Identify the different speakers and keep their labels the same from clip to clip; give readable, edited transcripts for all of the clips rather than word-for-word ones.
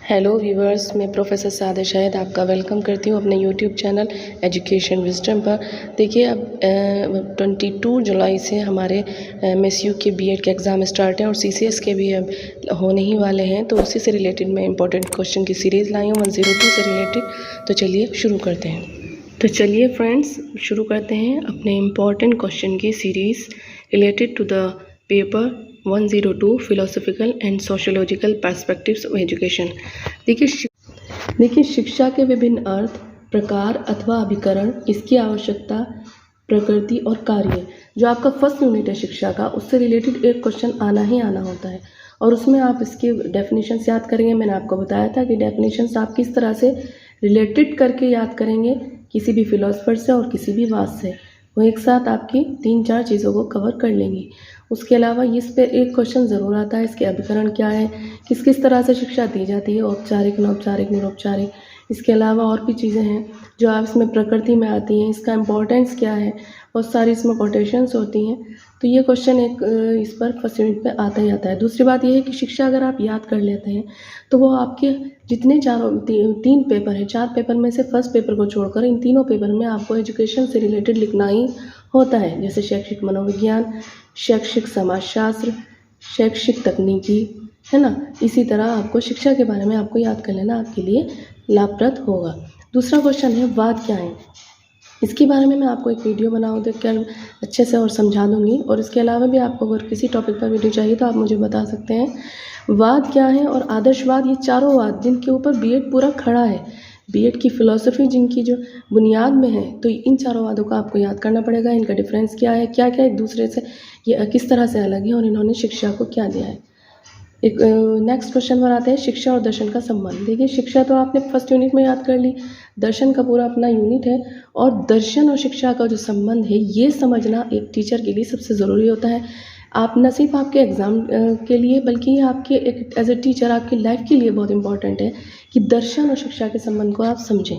Speaker 1: Hello viewers, मैं professor Sadia Shahid आपका welcome करती हूँ अपने यूट्यूब चैनल एजुकेशन विजडम पर। देखिए, अब 22 जुलाई से हमारे MSU के बीएड के एग्ज़ाम स्टार्ट हैं और CCS के भी अब होने ही वाले हैं। तो उसी से रिलेटेड मैं इंपॉर्टेंट क्वेश्चन की सीरीज़ लाई हूँ 102 से रिलेटेड। तो चलिए शुरू करते हैं। तो चलिए फ्रेंड्स, शुरू करते हैं अपने इम्पॉर्टेंट क्वेश्चन की series related to the paper 102 philosophical and sociological perspectives of education. देखिए, शिक्षा के विभिन्न अर्थ, प्रकार अथवा अभिकरण, इसकी आवश्यकता, प्रकृति और कार्य। जो आपका फर्स्ट यूनिट है शिक्षा का, उससे रिलेटेड एक क्वेश्चन आना ही आना होता है और उसमें आप इसके डेफिनेशंस याद करेंगे। मैंने आपको बताया था कि डेफिनेशंस आप किस तरह से रिलेटेड करके याद करेंगे, किसी भी फिलोसफर से और किसी भी वाद से, वो एक साथ आपकी 3-4 चीज़ों को कवर कर लेंगी। उसके अलावा इस पे एक क्वेश्चन ज़रूर आता है, इसके अभिकरण क्या है, किस किस तरह से शिक्षा दी जाती है, औपचारिक, अनौपचारिक, निरौपचारिक। इसके अलावा और भी चीज़ें हैं जो आप इसमें प्रकृति में आती हैं, इसका इम्पोर्टेंस क्या है, बहुत सारी इसमें कोटेशंस होती हैं। तो ये क्वेश्चन एक इस पर फर्स्ट यूनिट पे आता ही आता है। दूसरी बात ये है कि शिक्षा अगर आप याद कर लेते हैं तो वो आपके जितने तीन पेपर हैं, 4 पेपर में से फर्स्ट पेपर को छोड़कर इन तीनों पेपर में आपको एजुकेशन से रिलेटेड लिखना ही होता है। जैसे शैक्षिक मनोविज्ञान, शैक्षिक समाजशास्त्र, शैक्षिक तकनीकी, है ना। इसी तरह आपको शिक्षा के बारे में आपको याद कर लेना आपके लिए लाभप्रद होगा। दूसरा क्वेश्चन है वाद क्या है। इसके बारे में मैं आपको एक वीडियो बनाऊँ देखकर अच्छे से और समझा दूँगी। और इसके अलावा भी आपको अगर किसी टॉपिक पर वीडियो चाहिए तो आप मुझे बता सकते हैं। वाद क्या है और आदर्शवाद, ये चारों वाद जिनके ऊपर बीएड पूरा खड़ा है, बीएड की फ़िलॉसफी जिनकी जो बुनियाद में है, तो इन चारों वादों को आपको याद करना पड़ेगा। इनका डिफरेंस क्या है, क्या क्या एक दूसरे से ये किस तरह से अलग है और इन्होंने शिक्षा को क्या दिया है। एक नेक्स्ट क्वेश्चन पर आते हैं, शिक्षा और दर्शन का संबंध। देखिए, शिक्षा तो आपने फर्स्ट यूनिट में याद कर ली, दर्शन का पूरा अपना यूनिट है और दर्शन और शिक्षा का जो संबंध है ये समझना एक टीचर के लिए सबसे ज़रूरी होता है। आप न सिर्फ आपके एग्ज़ाम के लिए बल्कि ये आपके एक एज ए टीचर आपकी लाइफ के लिए बहुत इंपॉर्टेंट है कि दर्शन और शिक्षा के संबंध को आप समझें।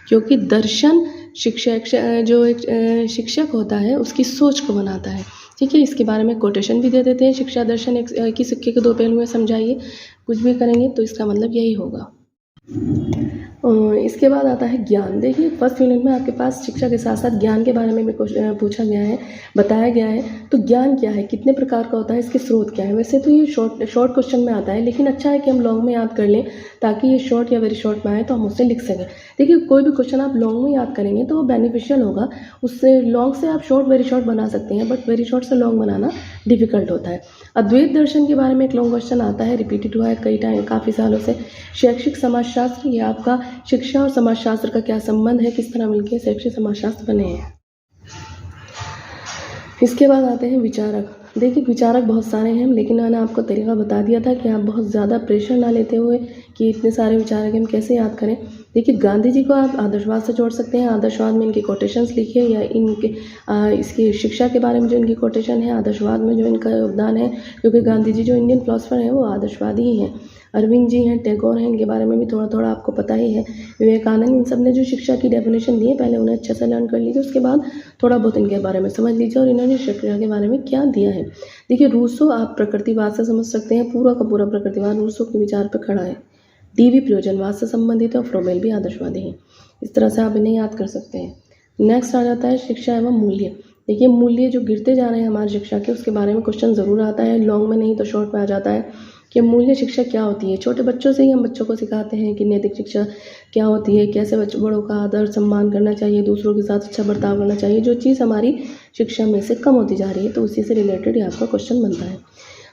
Speaker 1: क्योंकि दर्शन जो एक शिक्षक होता है उसकी सोच को बनाता है। ठीक है, इसके बारे में कोटेशन भी दे देते हैं। शिक्षा दर्शन एक ही सिक्के के 2 पहलू हैं, समझाइए। कुछ भी करेंगे तो इसका मतलब यही होगा। इसके बाद आता है ज्ञान। देखिए, फर्स्ट यूनिट में आपके पास शिक्षा के साथ साथ ज्ञान के बारे में भी पूछा गया है, बताया गया है। तो ज्ञान क्या है, कितने प्रकार का होता है, इसके स्रोत क्या है। वैसे तो ये शॉर्ट क्वेश्चन में आता है, लेकिन अच्छा है कि हम लॉन्ग में याद कर लें ताकि ये शॉर्ट या वेरी शॉर्ट में आए तो हम उससे लिख सकें। देखिए, कोई भी क्वेश्चन आप लॉन्ग में याद करेंगे तो वो बेनिफिशियल होगा। उससे लॉन्ग से आप शॉर्ट वेरी शॉर्ट बना सकते हैं, बट वेरी शॉर्ट से लॉन्ग बनाना डिफिकल्ट होता है। अद्वैत दर्शन के बारे में एक लॉन्ग क्वेश्चन आता है, रिपीटेड हुआ है कई टाइम, काफ़ी सालों से। शैक्षिक समाजशास्त्र, ये आपका शिक्षा और समाजशास्त्र का क्या संबंध है, किस तरह मिलकर शैक्षिक समाजशास्त्र बने हैं। इसके बाद आते हैं विचारक। देखिए, विचारक बहुत सारे हैं, लेकिन मैंने आपको तरीका बता दिया था कि आप बहुत ज़्यादा प्रेशर ना लेते हुए कि इतने सारे विचारक हम कैसे याद करें। देखिए, गांधी जी को आप आदर्शवाद से जोड़ सकते हैं। आदर्शवाद में इनके कोटेशंस लिखिए या इनके इसकी शिक्षा के बारे में जो इनकी कोटेशन है, आदर्शवाद में जो इनका योगदान है, क्योंकि गांधी जी जो इंडियन फिलोसफर हैं वो आदर्शवादी ही हैं। अरविंद जी हैं, टैगोर हैं, इनके बारे में भी थोड़ा थोड़ा आपको पता ही है। विवेकानंद, इन सब ने जो शिक्षा की डेफिनेशन दी है पहले उन्हें अच्छे से लर्न कर लीजिए, उसके बाद थोड़ा बहुत इनके बारे में समझ लीजिए और इन्होंने शिक्षा के बारे में क्या दिया है। देखिए, रूसो आप प्रकृतिवाद से समझ सकते हैं, पूरा का पूरा प्रकृतिवाद रूसो के विचार पर खड़ा है। डीवी प्रयोजनवाद से संबंधित है और फ्रोबेल भी आदर्शवादी हैं। इस तरह से आप इन्हें याद कर सकते हैं। नेक्स्ट आ जाता है शिक्षा एवं मूल्य। देखिए, मूल्य जो गिरते जा रहे हैं हमारी शिक्षा के, उसके बारे में क्वेश्चन ज़रूर आता है, लॉन्ग में नहीं तो शॉर्ट में आ जाता है कि मूल्य शिक्षा क्या होती है। छोटे बच्चों से ही हम बच्चों को सिखाते हैं कि नैतिक शिक्षा क्या होती है, कैसे बड़ों का आदर सम्मान करना चाहिए, दूसरों के साथ अच्छा बर्ताव करना चाहिए। जो चीज़ हमारी शिक्षा में से कम होती जा रही है, तो उसी से रिलेटेड ही आपका क्वेश्चन बनता है।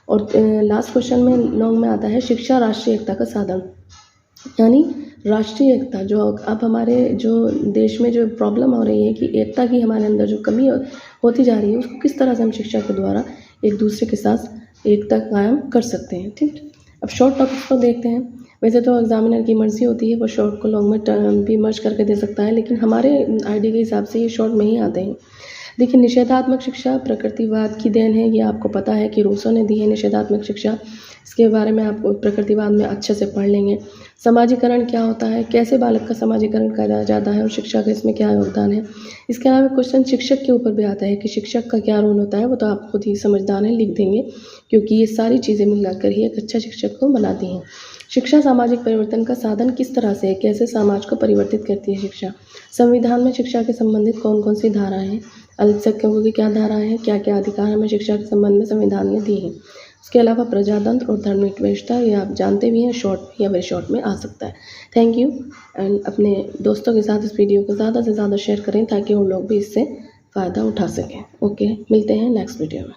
Speaker 1: और लास्ट क्वेश्चन में लॉन्ग में आता है शिक्षा राष्ट्रीय एकता का साधन, यानी राष्ट्रीय एकता। जो अब हमारे जो देश में जो प्रॉब्लम हो रही है कि एकता की हमारे अंदर जो कमी होती जा रही है, उसको किस तरह से हम शिक्षा के द्वारा एक दूसरे के साथ एकता कायम कर सकते हैं। ठीक, अब शॉर्ट टॉपिक को देखते हैं। वैसे तो एग्जामिनर की मर्जी होती है, वो शॉर्ट को लॉन्ग में भी मर्ज करके दे सकता है, लेकिन हमारे आईडी के हिसाब से ये शॉर्ट में ही आते हैं। देखिए, निषेधात्मक शिक्षा प्रकृतिवाद की देन है, ये आपको पता है कि रूसो ने दी है निषेधात्मक शिक्षा। इसके बारे में आप प्रकृतिवाद में अच्छे से पढ़ लेंगे। समाजीकरण क्या होता है, कैसे बालक का समाजीकरण करा जाता है और शिक्षा का इसमें क्या योगदान है। इसके अलावा क्वेश्चन शिक्षक के ऊपर भी आता है कि शिक्षक का क्या रोल होता है, वो तो आप खुद ही समझदार हैं, लिख देंगे, क्योंकि ये सारी चीज़ें मिलाकर ही एक अच्छा शिक्षक को बनाती हैं। शिक्षा सामाजिक परिवर्तन का साधन किस तरह से है, कैसे समाज को परिवर्तित करती है शिक्षा। संविधान में शिक्षा के संबंधित कौन कौन सी धाराएं हैं, अल्पसंख्यकों की क्या धाराएं हैं, क्या क्या अधिकार हमें शिक्षा के संबंध में संविधान ने दी है। इसके अलावा प्रजातंत्र और धर्मनिरपेक्षता, ये आप जानते भी हैं, शॉर्ट या वेरी शॉर्ट में आ सकता है। Thank you. एंड अपने दोस्तों के साथ इस वीडियो को ज़्यादा से ज़्यादा शेयर करें ताकि उन लोग भी इससे फ़ायदा उठा सकें। ओके, मिलते हैं नेक्स्ट वीडियो में।